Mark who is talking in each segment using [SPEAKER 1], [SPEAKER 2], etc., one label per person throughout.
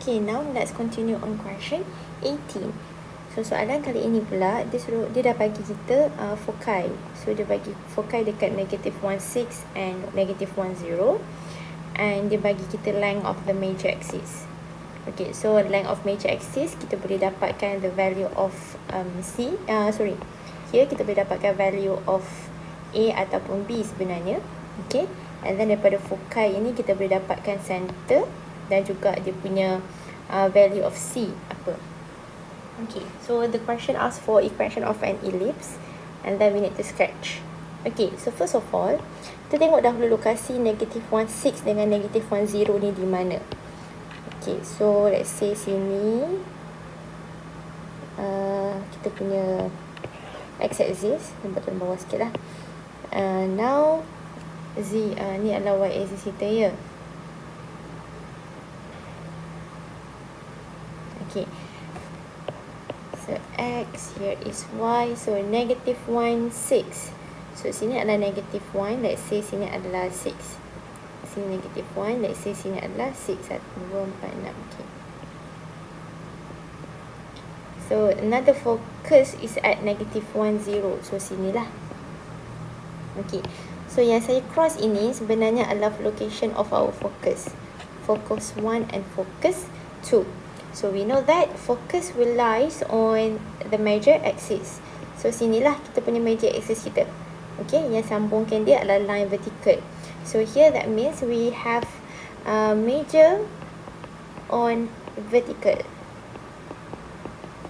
[SPEAKER 1] Okay, now let's continue on question 18. So soalan kali ini pula dia dah bagi kita foci. So dia bagi foci dekat negative 1,6 and negative 1,0, and dia bagi kita length of the major axis. Okay, so length of major axis kita boleh dapatkan the value of here kita boleh dapatkan value of A ataupun B sebenarnya. Okay, and then daripada foci ini kita boleh dapatkan center dan juga dia punya value of C apa. Okay, so the question asks for equation of an ellipse and then we need to sketch. Okay, so first of all kita tengok dahulu lokasi negative 1,6 dengan negative 1,0 ni di mana. Okay, so let's say sini kita punya x-axis, nampak turun bawah sikit lah. Now Z, ni adalah y-axis kita ya. Okay, so x, here is y, so negative 1, 6. So sini adalah negative 1, let's say sini adalah 6. Sini negative 1, let's say sini adalah 6, 1, 2, 4, 6. Okay. So another focus is at negative 1, 0. So sinilah. Okay, so yang saya cross ini sebenarnya adalah location of our focus. Focus 1 and focus 2. So we know that focus will lies on the major axis. So sinilah kita punya major axis kita. Okay, yang sambungkan dia adalah line vertical. So here that means we have major on vertical.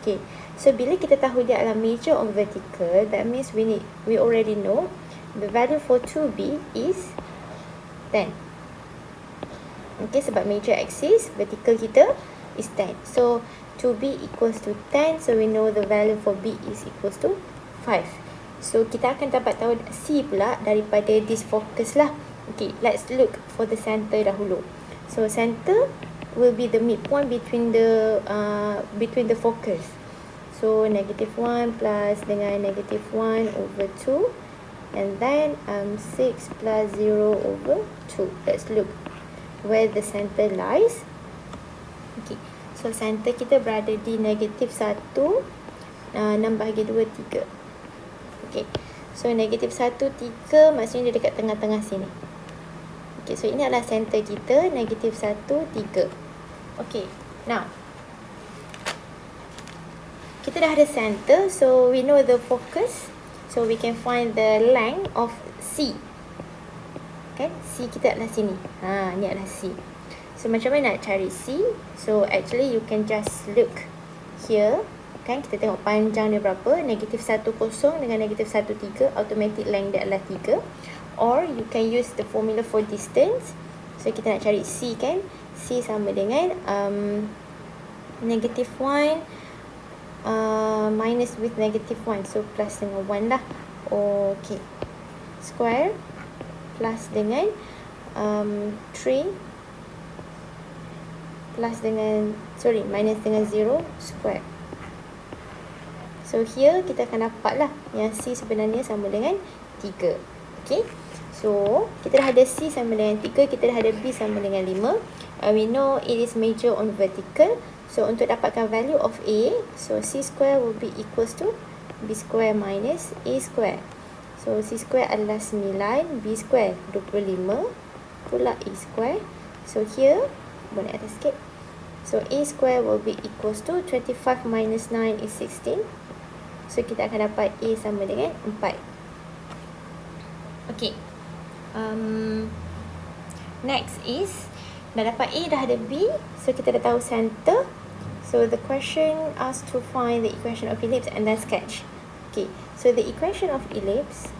[SPEAKER 1] Okay, so bila kita tahu dia adalah major on vertical, that means we already know the value for 2B is 10. Okay, sebab major axis vertical kita is 10. So 2B equals to 10. So we know the value for B is equals to 5. So kita akan dapat tahu C pula daripada this focus lah. Okay, let's look for the center dahulu. So center will be the midpoint between the focus. So negative 1 plus dengan negative 1 over 2, and then 6 plus 0 over 2. Let's look where the center lies. Okay, so center kita berada di negative 1, 6/2, 3. Okay, so negative 1, 3 maksudnya dia dekat tengah-tengah sini. Okay, so ini adalah center kita, negative 1, 3. Okay, now kita dah ada center, so we know the focus, so we can find the length of C. Okay, C kita adalah sini. Ni adalah C. So macam mana nak cari C? So actually you can just look here. Kan, kita tengok panjang dia berapa. Negative 1, 0 dengan negative 1, 3. Automatic length dia adalah 3. Or you can use the formula for distance. So kita nak cari C kan. C sama dengan negative 1 minus with negative 1. So plus dengan 1 lah. Okay. Square plus dengan 3 plus dengan minus dengan 0 square. So here kita akan dapat lah yang C sebenarnya sama dengan 3. Okay, so kita dah ada C sama dengan 3, kita dah ada B sama dengan 5. We know it is major on vertical. So untuk dapatkan value of A, so C square will be equals to B square minus A square. So C square adalah 9, B square 25 pula A square. So here boleh atas sikit. So A square will be equals to 25 minus 9 is 16. So kita akan dapat A sama dengan 4. Okay, next is dah dapat A, dah ada B. So kita dah tahu center. So the question asks to find the equation of ellipse and then sketch. Okay, so the equation of ellipse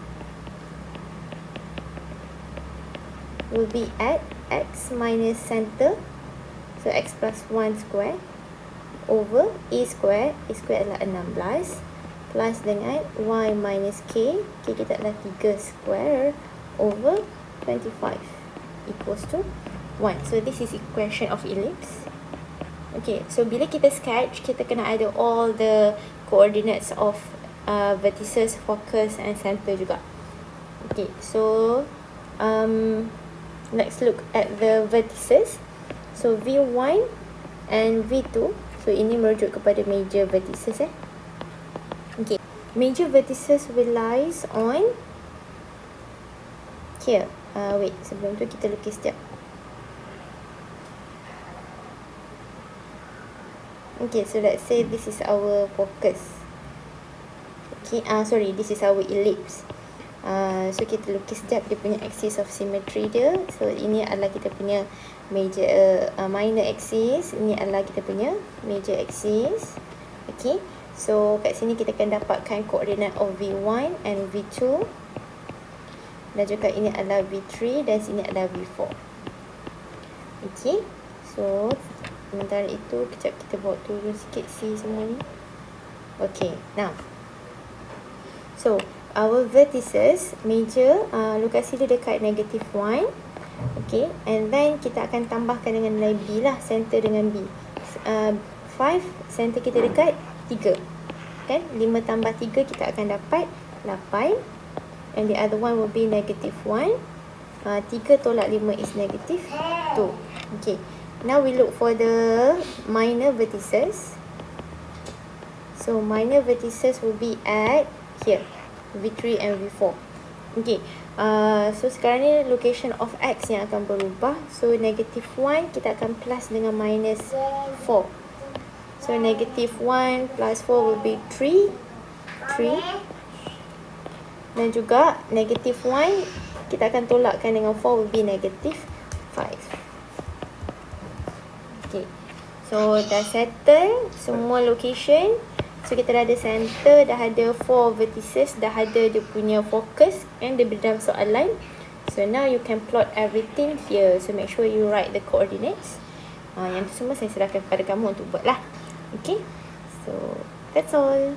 [SPEAKER 1] will be at x minus center, so x plus 1 square over A square. A square adalah 16 plus dengan y minus k. K kita adalah 3 square over 25 equals to 1. So this is equation of ellipse. Okay, so bila kita sketch, kita kena ada all the coordinates of vertices, focus and center juga. Okay, so let's look at the vertices. So V1 and V2. So ini merujuk kepada major vertices Okay. Major vertices will lies on here. Wait, sebelum tu kita lukis sekejap. Okay, so let's say this is our focus. Okay, sorry, this is our ellipse. So kita lukis sekejap dia punya axis of symmetry dia. So ini adalah kita punya major minor axis. Ini adalah kita punya major axis. Okay, so kat sini kita akan dapatkan koordinat of V1 and V2. Dan juga ini adalah V3 dan sini adalah V4. Okay, so sementara itu kejap kita bawa turun sikit C semua ni. Okay, now so our vertices major lokasi dia dekat negative 1. Okay, and then kita akan tambahkan dengan nilai B lah, center dengan B. 5 center kita dekat 3 kan, 5 tambah 3 kita akan dapat 8, and the other one will be negative 1. 3 tolak 5 is negative 2. Okay, now we look for the minor vertices. So minor vertices will be at here, V3 and V4. Okay, so sekarang ni location of X yang akan berubah. So negative 1 kita akan plus dengan minus 4. So negative 1 plus 4 will be 3. Dan juga negative 1 kita akan tolakkan dengan 4 will be negative 5. Okay, so dah settle semua location. So kita dah ada center, dah ada 4 vertices, dah ada dia punya focus and dia dalam soalan. So now you can plot everything here. So make sure you write the coordinates. Yang tu semua saya serahkan kepada kamu untuk buat lah. Okay, so that's all.